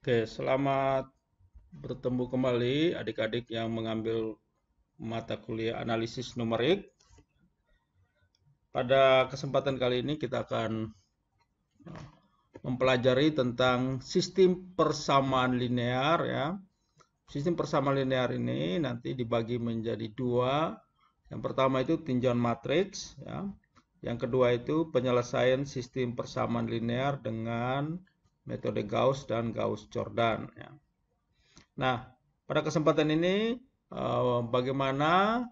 Oke, selamat bertemu kembali adik-adik yang mengambil mata kuliah analisis numerik. Pada kesempatan kali ini kita akan mempelajari tentang sistem persamaan linear ya. Sistem persamaan linear ini nanti dibagi menjadi dua. Yang pertama itu tinjauan matriks ya. Yang kedua itu penyelesaian sistem persamaan linear dengan metode Gauss dan Gauss-Jordan ya. Nah, pada kesempatan ini bagaimana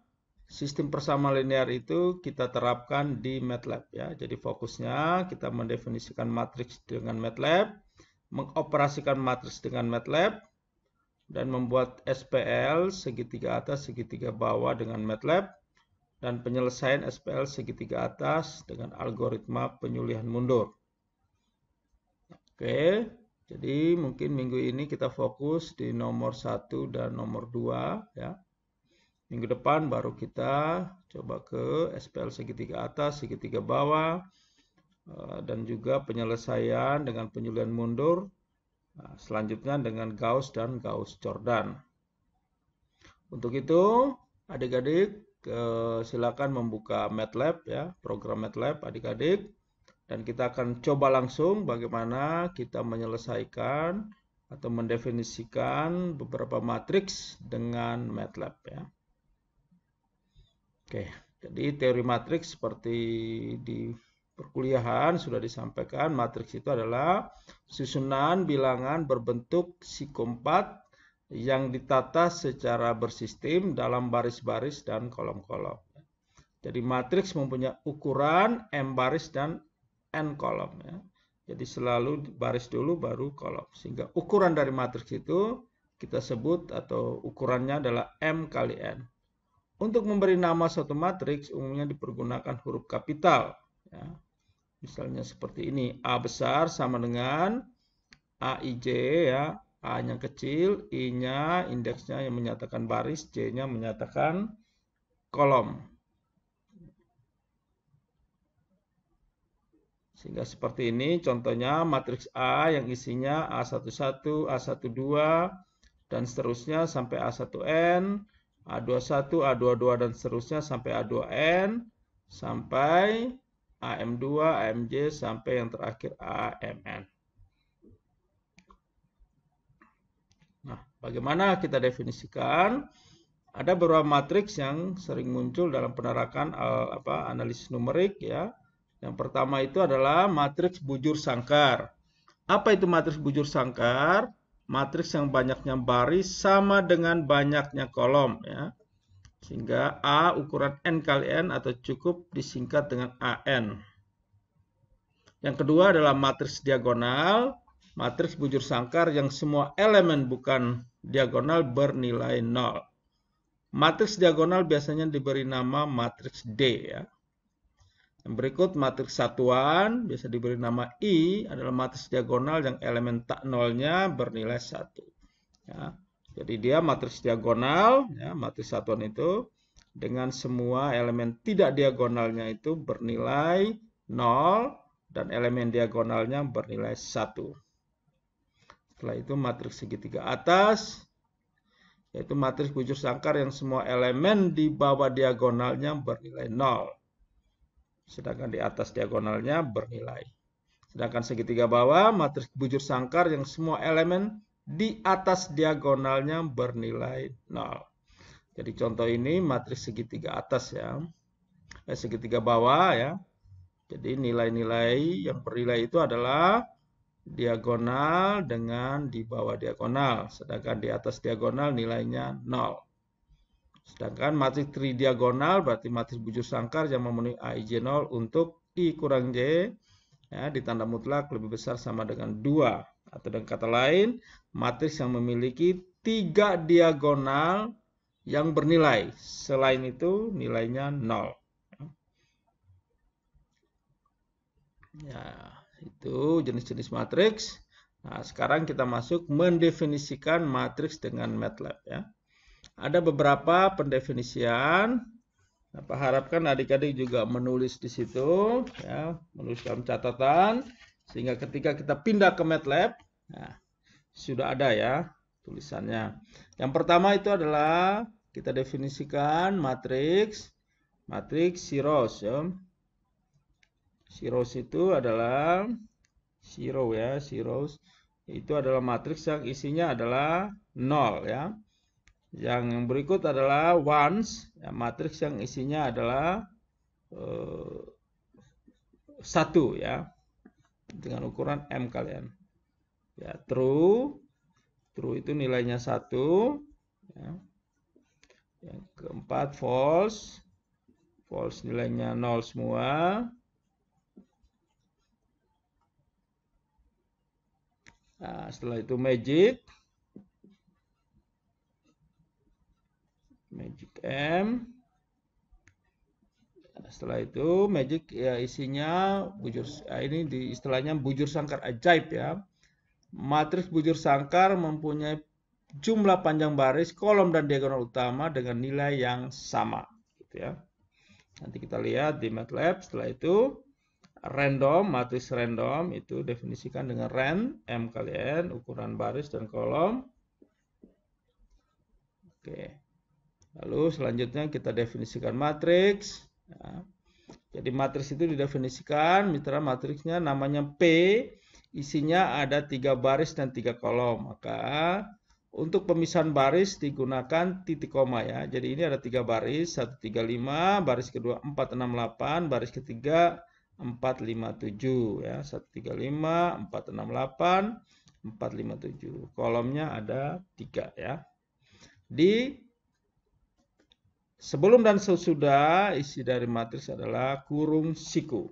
sistem persamaan linear itu kita terapkan di MATLAB ya. Jadi fokusnya kita mendefinisikan matriks dengan MATLAB, mengoperasikan matriks dengan MATLAB, dan membuat SPL segitiga atas, segitiga bawah dengan MATLAB, dan penyelesaian SPL segitiga atas dengan algoritma penyulihan mundur. Oke, jadi mungkin minggu ini kita fokus di nomor 1 dan nomor 2 ya. Minggu depan baru kita coba ke SPL segitiga atas, segitiga bawah, dan juga penyelesaian dengan penyulihan mundur. Nah, selanjutnya dengan Gauss dan Gauss-Jordan. Untuk itu, adik-adik silakan membuka MATLAB ya, program MATLAB adik-adik. Dan kita akan coba langsung bagaimana kita menyelesaikan atau mendefinisikan beberapa matriks dengan MATLAB ya. Oke, jadi teori matriks seperti di perkuliahan sudah disampaikan, matriks itu adalah susunan bilangan berbentuk psikopat yang ditata secara bersistem dalam baris-baris dan kolom-kolom. Jadi matriks mempunyai ukuran M baris dan N kolom ya. Jadi selalu baris dulu baru kolom. Sehingga ukuran dari matriks itu kita sebut atau ukurannya adalah M kali N. Untuk memberi nama suatu matriks umumnya dipergunakan huruf kapital ya. Misalnya seperti ini, A besar sama dengan AIJ ya, A-nya kecil, I-nya indeksnya yang menyatakan baris, J-nya menyatakan kolom. Sehingga seperti ini contohnya matriks A yang isinya A11, A12 dan seterusnya sampai A1N, A21, A22 dan seterusnya sampai A2N sampai AM2, AMJ sampai yang terakhir AMN. Nah, bagaimana kita definisikan? Ada beberapa matriks yang sering muncul dalam penerakan analisis numerik ya. Yang pertama itu adalah matriks bujur sangkar. Apa itu matriks bujur sangkar? Matriks yang banyaknya baris sama dengan banyaknya kolom ya. Sehingga A ukuran N kali N atau cukup disingkat dengan AN. Yang kedua adalah matriks diagonal. Matriks bujur sangkar yang semua elemen bukan diagonal bernilai 0. Matriks diagonal biasanya diberi nama matriks D ya. Yang berikut matriks satuan biasa diberi nama I adalah matriks diagonal yang elemen tak nolnya bernilai 1. Ya. Jadi dia matriks diagonal, ya, matriks satuan itu dengan semua elemen tidak diagonalnya itu bernilai 0 dan elemen diagonalnya bernilai 1. Setelah itu matriks segitiga atas, yaitu matriks bujur sangkar yang semua elemen di bawah diagonalnya bernilai 0. Sedangkan di atas diagonalnya bernilai. Sedangkan segitiga bawah, matriks bujur sangkar yang semua elemen di atas diagonalnya bernilai 0. Jadi contoh ini matriks segitiga atas ya. Segitiga bawah ya. Jadi nilai-nilai yang bernilai itu adalah diagonal dengan di bawah diagonal. Sedangkan di atas diagonal nilainya 0. Sedangkan matriks tridiagonal berarti matriks bujur sangkar yang memenuhi AIJ 0 untuk I kurang J ya, di tanda mutlak lebih besar sama dengan 2. Atau dengan kata lain, matriks yang memiliki 3 diagonal yang bernilai. Selain itu nilainya 0. Ya, itu jenis-jenis matriks. Nah, sekarang kita masuk mendefinisikan matriks dengan MATLAB ya. Ada beberapa pendefinisian. Nah, harapkan adik-adik juga menulis di situ, ya, menulis dalam catatan, sehingga ketika kita pindah ke MATLAB, nah, sudah ada ya tulisannya. Yang pertama itu adalah kita definisikan matriks zeros ya. Zeros itu adalah zero ya, zeros itu adalah matriks yang isinya adalah 0 ya. Yang berikut adalah ones, ya, matriks yang isinya adalah 1 ya, dengan ukuran M kalian. Ya, true itu nilainya 1 ya. Yang keempat false nilainya 0 semua. Nah, setelah itu magic M. Setelah itu magic ya isinya bujur, ini di istilahnya bujur sangkar ajaib ya. Matriks bujur sangkar mempunyai jumlah panjang baris, kolom dan diagonal utama dengan nilai yang sama gitu ya. Nanti kita lihat di MATLAB. Setelah itu random, matriks random itu definisikan dengan rand M kalian, ukuran baris dan kolom. Oke. Lalu selanjutnya kita definisikan matriks. Ya. Jadi matriks itu didefinisikan, mitra matriksnya namanya P, isinya ada 3 baris dan 3 kolom. Maka untuk pemisahan baris digunakan titik koma ya. Jadi ini ada 3 baris, 135, baris kedua 468, baris ketiga 457 ya. 135, 468, 457. Kolomnya ada 3 ya. Di sebelum dan sesudah isi dari matriks adalah kurung siku.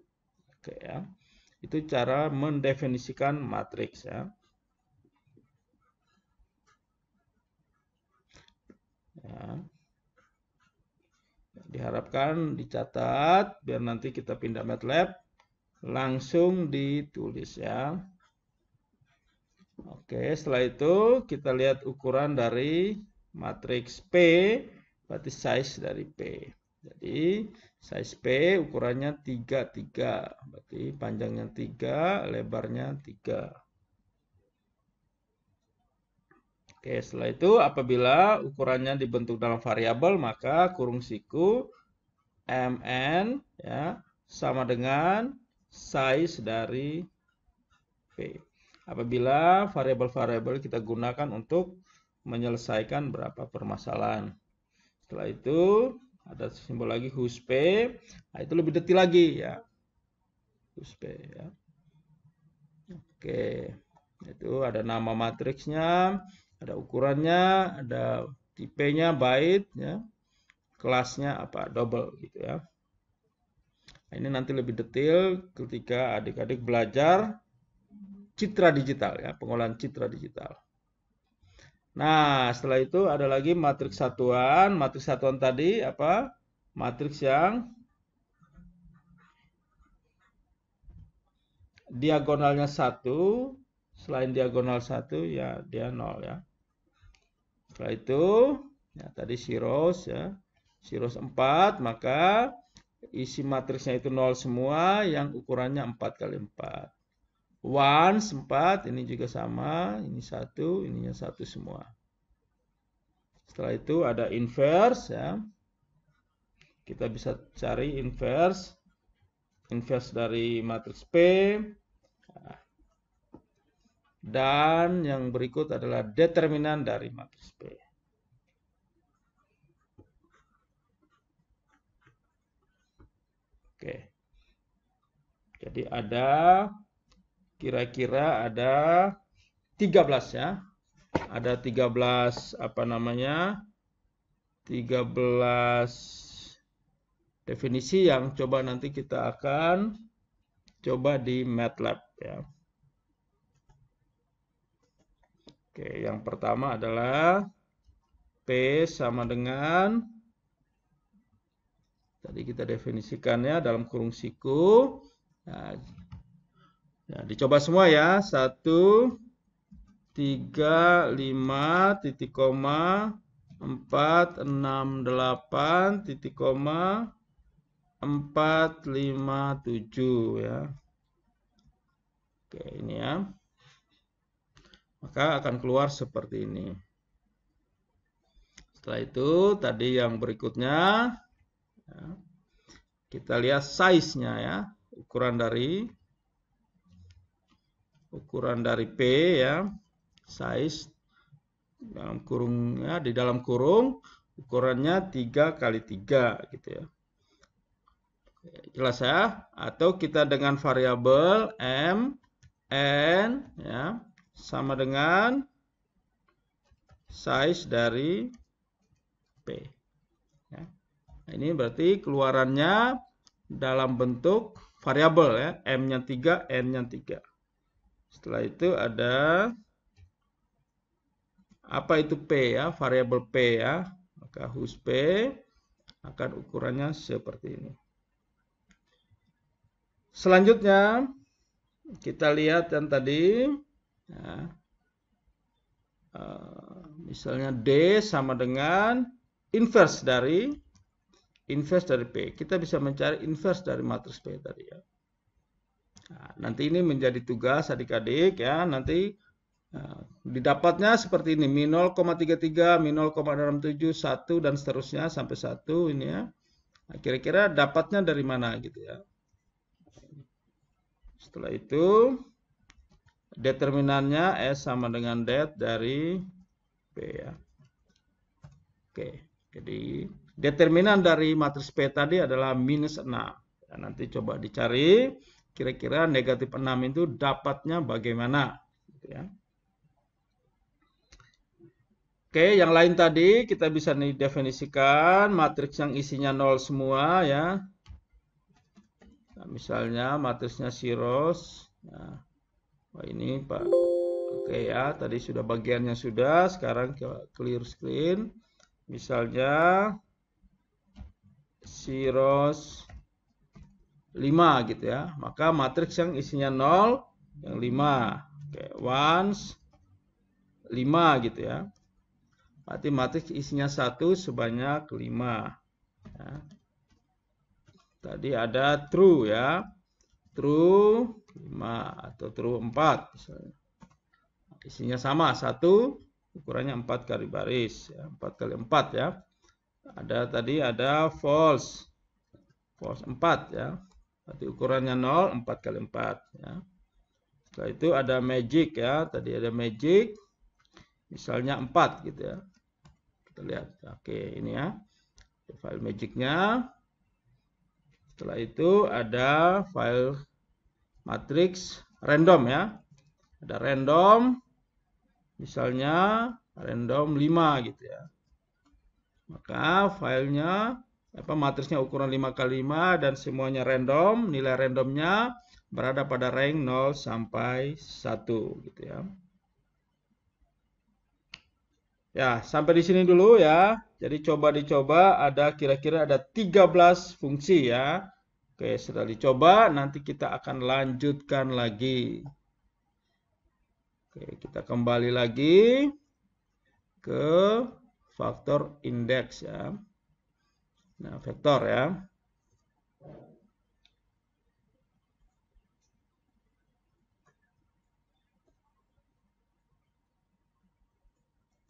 Oke ya. Itu cara mendefinisikan matriks ya. Ya. Diharapkan dicatat biar nanti kita pindah MATLAB langsung ditulis ya. Oke, setelah itu kita lihat ukuran dari matriks P, berarti size dari P. Jadi size P ukurannya 33, berarti panjangnya 3, lebarnya 3. Oke, setelah itu apabila ukurannya dibentuk dalam variabel, maka kurung siku mn ya sama dengan size dari P. Apabila variabel-variabel kita gunakan untuk menyelesaikan berapa permasalahan. Setelah itu ada simbol lagi hus P. Nah, itu lebih detail lagi ya. Hus P ya. Oke. Itu ada nama matriksnya, ada ukurannya, ada tipenya byte ya. Kelasnya apa? Double gitu ya. Nah, ini nanti lebih detail ketika adik-adik belajar citra digital ya, pengolahan citra digital. Nah, setelah itu ada lagi matriks satuan. Matriks satuan tadi apa? Matriks yang diagonalnya 1, selain diagonal 1 ya dia 0 ya. Setelah itu ya tadi zeros ya. Zeros 4, maka isi matriksnya itu 0 semua yang ukurannya 4 kali 4. Ones 4, ini juga sama, ini 1, ininya 1 semua. Setelah itu ada inverse ya. Kita bisa cari inverse dari matriks P. Dan yang berikut adalah determinan dari matriks P. Oke. Jadi ada kira-kira ada 13 ya. Ada 13 apa namanya? 13 definisi yang coba nanti kita akan coba di MATLAB ya. Oke, yang pertama adalah P sama dengan tadi kita definisikannya dalam kurung siku. Nah, ya, dicoba semua ya. 1, 3, 5, titik koma, 4, 6, 8, titik koma, 4, 5, 7 ya. Oke, ini ya. maka akan keluar seperti ini. Setelah itu tadi yang berikutnya ya, kita lihat size-nya ya, ukuran dari P ya, size dalam kurung ya, di dalam kurung ukurannya 3 kali 3 gitu ya. Jelas ya? Atau kita dengan variabel M N ya sama dengan size dari P ya. Nah, ini berarti keluarannya dalam bentuk variabel ya, M-nya 3, N-nya 3. Setelah itu ada apa itu P ya, variabel P ya. Maka hus P akan ukurannya seperti ini. Selanjutnya kita lihat yang tadi ya, misalnya D sama dengan inverse dari P. Kita bisa mencari inverse dari matriks P tadi ya. Nah, nanti ini menjadi tugas adik-adik ya. Nanti didapatnya seperti ini, min 0,33, min 0,67, 1 dan seterusnya sampai 1 ini ya. Nah, kira-kira dapatnya dari mana gitu ya. Setelah itu determinannya S sama dengan det dari P ya. Oke, jadi determinan dari matriks P tadi adalah minus 6. Ya, nanti coba dicari kira-kira negatif 6 itu dapatnya bagaimana gitu ya. Oke, yang lain tadi kita bisa nih definisikan matriks yang isinya 0 semua ya. Nah, misalnya matriksnya zeros. Nah, ini Pak. Oke ya, tadi sudah bagiannya sudah. Sekarang clear screen. Misalnya zeros 5 gitu ya. Maka matriks yang isinya 0 yang 5. Oke, ones 5 gitu ya. Berarti matriks isinya 1 sebanyak 5. Ya. Tadi ada true ya. True 5 atau true 4 misalnya. Isinya sama, 1 ukurannya 4 kali baris ya, 4 kali 4 ya. Tadi ada false. False 4 ya. Berarti ukurannya 0, 4 kali 4 ya. Setelah itu ada magic ya. Tadi ada magic. Misalnya 4 gitu ya. Kita lihat. Oke, ini ya. File magicnya. Setelah itu ada file matriks random ya. Ada random, misalnya random 5 gitu ya. Maka filenya, matriksnya ukuran 5 kali 5 dan semuanya random. Nilai randomnya berada pada rank 0 sampai 1 gitu ya. Ya, sampai di sini dulu ya. Jadi coba dicoba, kira-kira ada 13 fungsi ya. Oke, setelah dicoba nanti kita akan lanjutkan lagi. Oke, kita kembali lagi ke faktor indeks ya. Nah, vektor ya.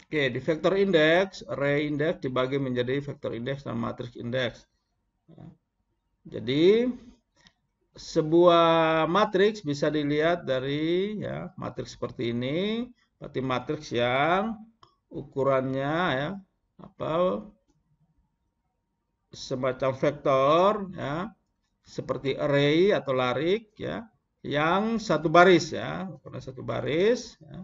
Oke, di vektor indeks, array indeks dibagi menjadi vektor indeks dan matriks indeks. Jadi sebuah matriks bisa dilihat dari ya, matriks seperti ini, berarti matriks yang ukurannya ya semacam vektor ya, seperti array atau larik ya, yang satu baris ya, ukuran satu baris ya,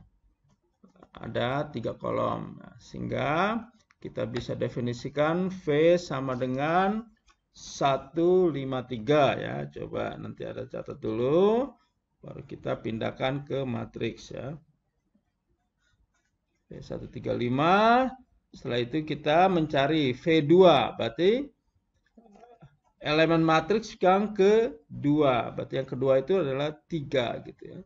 ada 3 kolom. Nah, sehingga kita bisa definisikan V sama dengan 153 ya. Coba nanti ada catat dulu, baru kita pindahkan ke matriks ya. V135. Setelah itu kita mencari V2, berarti elemen matriks yang kedua. Berarti yang kedua itu adalah 3 gitu ya.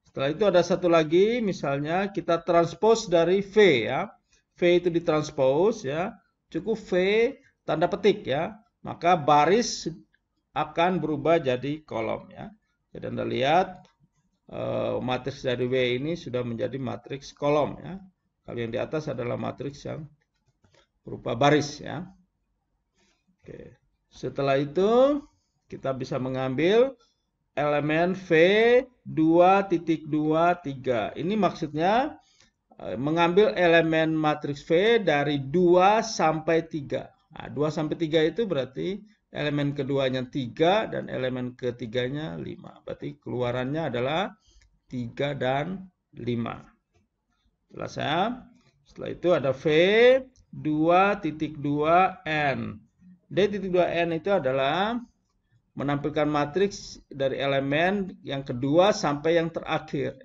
Setelah itu ada satu lagi, misalnya kita transpose dari V ya. V itu ditranspose ya. Cukup V tanda petik ya. Maka baris akan berubah jadi kolom ya. Jadi Anda lihat matriks dari W ini sudah menjadi matriks kolom ya. Kalau yang di atas adalah matriks yang berupa baris ya. Oke. Setelah itu kita bisa mengambil elemen V2.23. Ini maksudnya mengambil elemen matriks V dari 2 sampai 3. Nah, 2 sampai 3 itu berarti elemen keduanya 3 dan elemen ketiganya 5. Berarti keluarannya adalah 3 dan 5. Jelas ya? Setelah itu ada V2.2N. D.2N itu adalah menampilkan matriks dari elemen yang kedua sampai yang terakhir.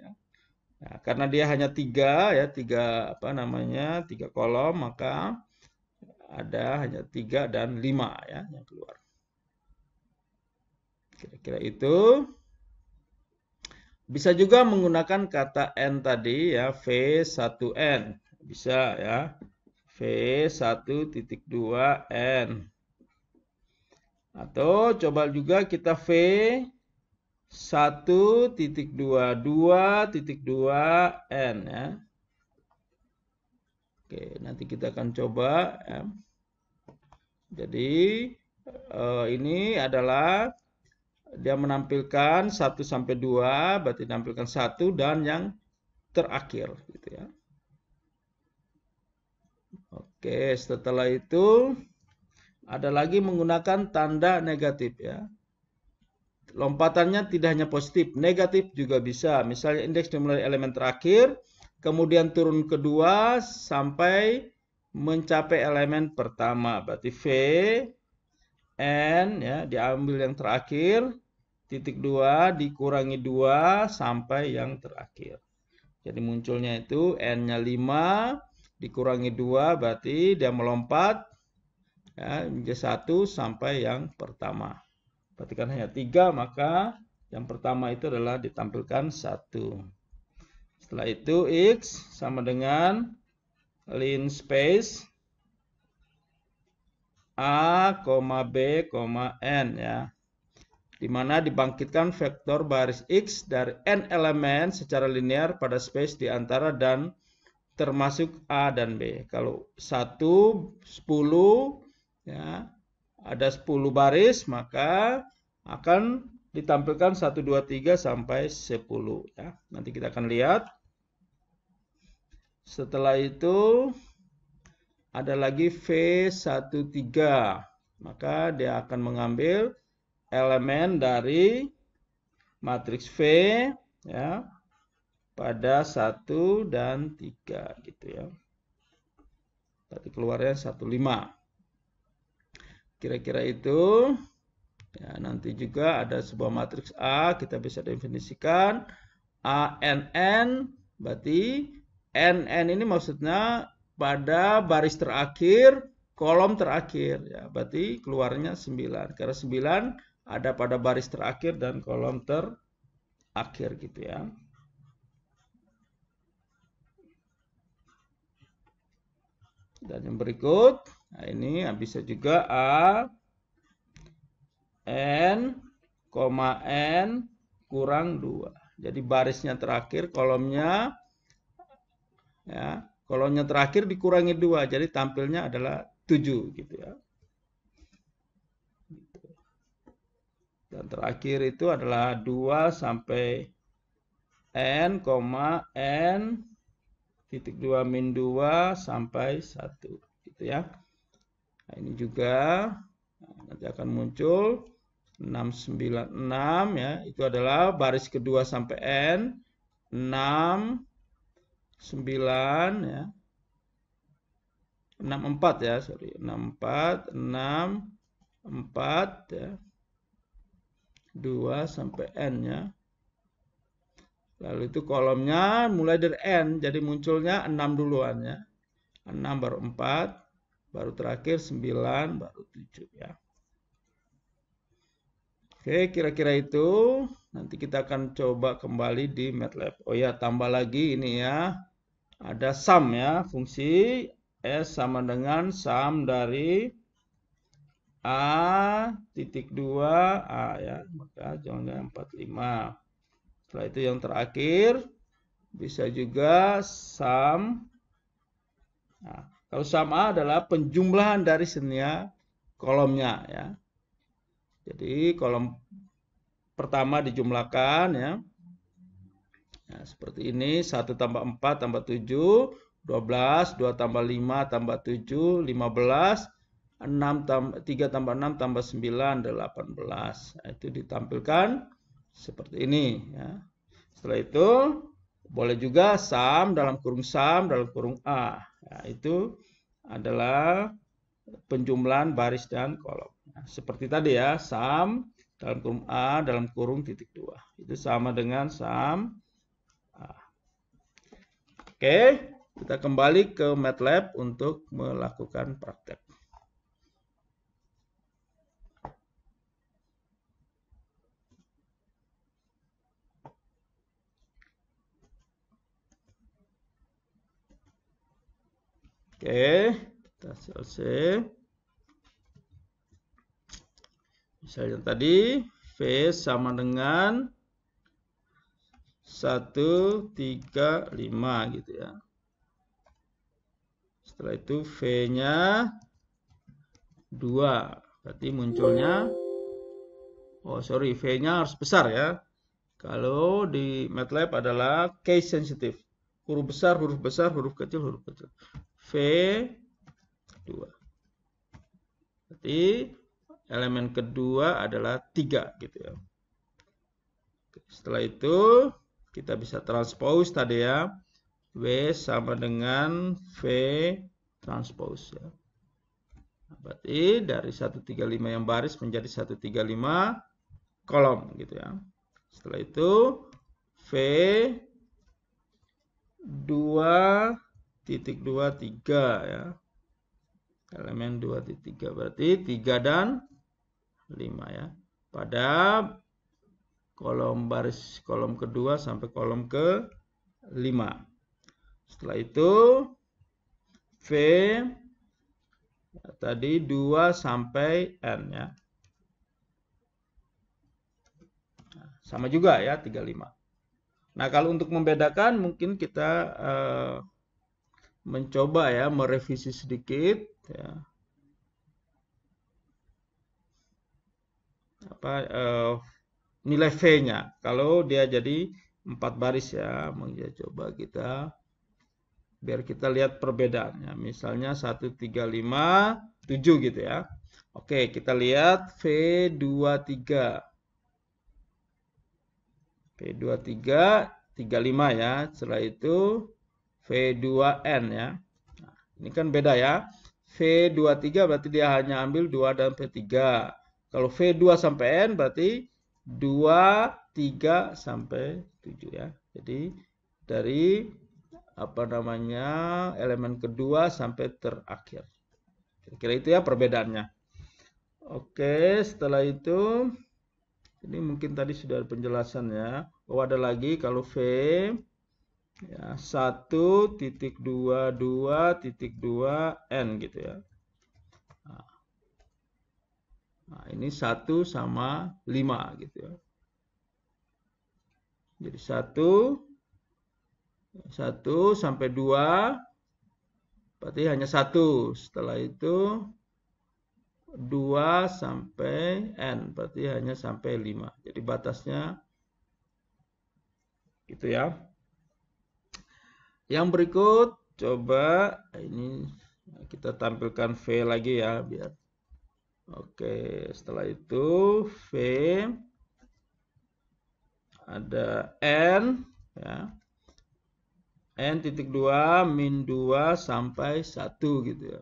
Nah, karena dia hanya 3 ya, 3 kolom, maka ada hanya 3 dan 5 ya yang keluar. Kira-kira itu. Bisa juga menggunakan kata N tadi ya, V1N. Bisa ya. V1.2N. Atau coba juga kita V1.22.2N ya. Oke, nanti kita akan coba ya. Jadi ini adalah dia menampilkan 1 sampai 2, berarti menampilkan 1 dan yang terakhir gitu ya. Oke, setelah itu ada lagi menggunakan tanda negatif ya. Lompatannya tidak hanya positif, negatif juga bisa. Misalnya indeks dimulai elemen terakhir, kemudian turun ke 2 sampai mencapai elemen pertama. Berarti V, N ya, diambil yang terakhir, titik 2 dikurangi 2 sampai yang terakhir. Jadi munculnya itu N-nya 5 dikurangi 2 berarti dia melompat ya, menjadi 1 sampai yang pertama. Berarti kan hanya 3, maka yang pertama itu adalah ditampilkan 1. Setelah itu X sama dengan linspace A, B, N ya. Di mana dibangkitkan vektor baris X dari N elemen secara linear pada space di antara dan termasuk A dan B. Kalau 1, 10 ya, ada 10 baris, maka akan ditampilkan 1, 2, 3 sampai 10 ya. Nanti kita akan lihat. Setelah itu ada lagi V13. Maka dia akan mengambil elemen dari matriks V ya pada 1 dan 3 gitu ya. Berarti keluarnya 15. Kira-kira itu. Ya, nanti juga ada sebuah matriks A, kita bisa definisikan ANN, berarti NN ini maksudnya pada baris terakhir, kolom terakhir ya, berarti keluarnya 9. Karena 9 ada pada baris terakhir dan kolom terakhir gitu ya. Dan yang berikut, nah ini bisa juga A N, N kurang 2. Jadi barisnya terakhir, kolomnya ya, kolomnya terakhir dikurangi 2. Jadi tampilnya adalah 7 gitu ya. Dan terakhir itu adalah 2 sampai N, N titik 2 min 2 sampai 1 gitu ya. Nah, ini juga nanti akan muncul 696 ya, itu adalah baris kedua sampai N, 6 9 ya. 64 ya, sorry. 64 6 4 ya. 2 sampai N ya. Lalu itu kolomnya mulai dari N, jadi munculnya 6 duluan ya. 6 baru 4, baru terakhir 9, baru 7 ya. Oke, kira-kira itu. Nanti kita akan coba kembali di MATLAB. Oh ya, tambah lagi ini ya. Ada sum ya, fungsi S sama dengan sum dari A titik 2 A ya. Maka jangan 45. Setelah itu yang terakhir bisa juga sum. Nah, kalau sum A adalah penjumlahan dari semua kolomnya ya. Jadi kolom pertama dijumlahkan ya. Nah, seperti ini 1 tambah 4 tambah 7, 12, 2 tambah 5 tambah 7, 15, 3 tambah 6 tambah 9, 18. Nah, itu ditampilkan seperti ini ya. Setelah itu boleh juga sum dalam kurung A. Nah, itu adalah penjumlahan baris dan kolom. Nah, seperti tadi ya, sum dalam kurung A dalam kurung titik 2. Itu sama dengan sum A. Oke, kita kembali ke MATLAB untuk melakukan praktek. Oke, kita selesai. Misalnya tadi V sama dengan 135 gitu ya. Setelah itu V-nya 2. Berarti munculnya, V-nya harus besar ya. Kalau di MATLAB adalah case sensitive. Huruf besar, huruf besar, huruf kecil, huruf kecil. V2. Berarti elemen kedua adalah 3 gitu ya. Setelah itu kita bisa transpose tadi ya. W sama dengan V transpose ya. Berarti dari 135 yang baris menjadi 135 kolom gitu ya. Setelah itu V 2.23 ya. Elemen 2.3 berarti 3 dan 5 ya. Pada kolom baris kolom kedua sampai kolom ke 5. Setelah itu V tadi 2 sampai N ya. Sama juga ya 35. Nah, kalau untuk membedakan mungkin kita mencoba ya merevisi sedikit ya. Nilai V-nya. Kalau dia jadi 4 baris ya, coba kita biar kita lihat perbedaannya. Misalnya 135 7 gitu ya. Oke, kita lihat V23. V23 35 ya. Setelah itu V2N ya. Nah, ini kan beda ya. V23 berarti dia hanya ambil 2 dan V3. Kalau V2 sampai N berarti 2, 3 sampai 7 ya. Jadi dari elemen kedua sampai terakhir. Kira-kira itu ya perbedaannya. Oke, setelah itu ini mungkin tadi sudah ada penjelasan ya. Oh, ada lagi kalau V ya 1.22.2 N gitu ya. Nah, ini 1 sama 5 gitu ya. Jadi 1 sampai 2 berarti hanya 1. Setelah itu 2 sampai N berarti hanya sampai 5. Jadi batasnya gitu ya. Yang berikut coba ini kita tampilkan V lagi ya biar. Oke, setelah itu V ada N ya. N.2 min 2 sampai 1 gitu ya.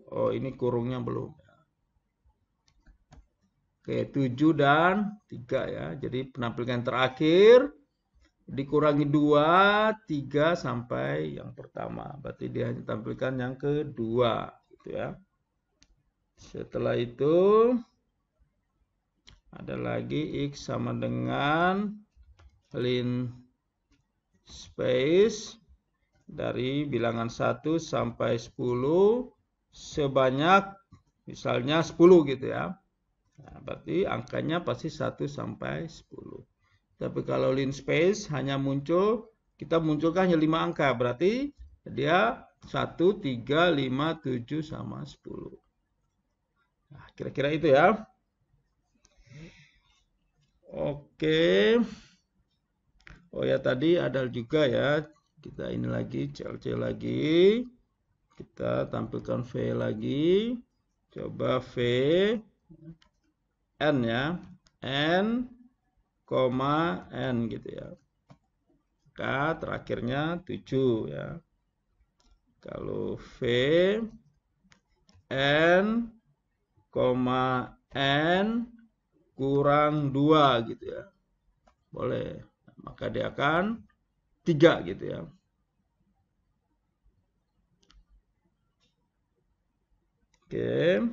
Oh ini kurungnya belum. Oke, 7 dan 3 ya. Jadi penampilan terakhir dikurangi 2, 3 sampai yang pertama. Berarti dia hanya tampilkan yang kedua gitu ya. Setelah itu ada lagi X sama dengan lin space dari bilangan 1 sampai 10 sebanyak Misalnya 10 gitu ya. Nah, berarti angkanya pasti 1 sampai 10. Tapi kalau linspace hanya muncul, kita munculkan hanya 5 angka. Berarti dia 1, 3, 5, 7, sama 10. Nah, kira-kira itu ya. Oke. Oh ya, tadi ada juga ya. Kita ini lagi, CLC lagi. Kita tampilkan V lagi. Coba V. N ya. N, N gitu ya. Maka terakhirnya 7 ya. Kalau V, N, N kurang 2 gitu ya. Boleh. Maka dia akan 3 gitu ya. Oke.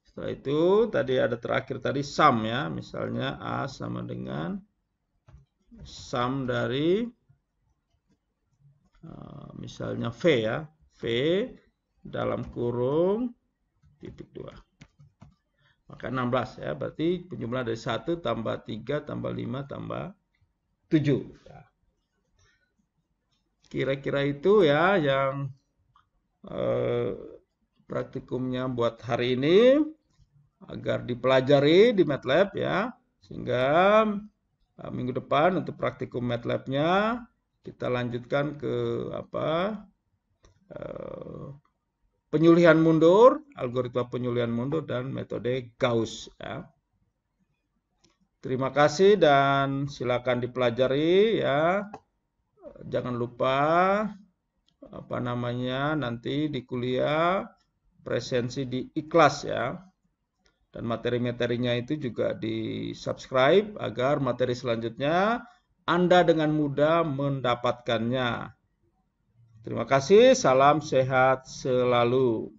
Setelah itu tadi ada terakhir tadi sum ya. Misalnya A sama dengan sum dari misalnya V ya. V dalam kurung titik 2. Maka 16 ya. Berarti penjumlahan dari 1 tambah 3 tambah 5 tambah 7. Kira-kira itu ya yang praktikumnya buat hari ini agar dipelajari di MATLAB ya, sehingga minggu depan untuk praktikum MATLAB-nya kita lanjutkan ke penyulihan mundur, algoritma penyulihan mundur dan metode Gauss ya. Terima kasih dan silakan dipelajari ya. Jangan lupa nanti di kuliah presensi di ikhlas ya. Dan materi-materinya itu juga di-subscribe agar materi selanjutnya Anda dengan mudah mendapatkannya. Terima kasih, salam sehat selalu.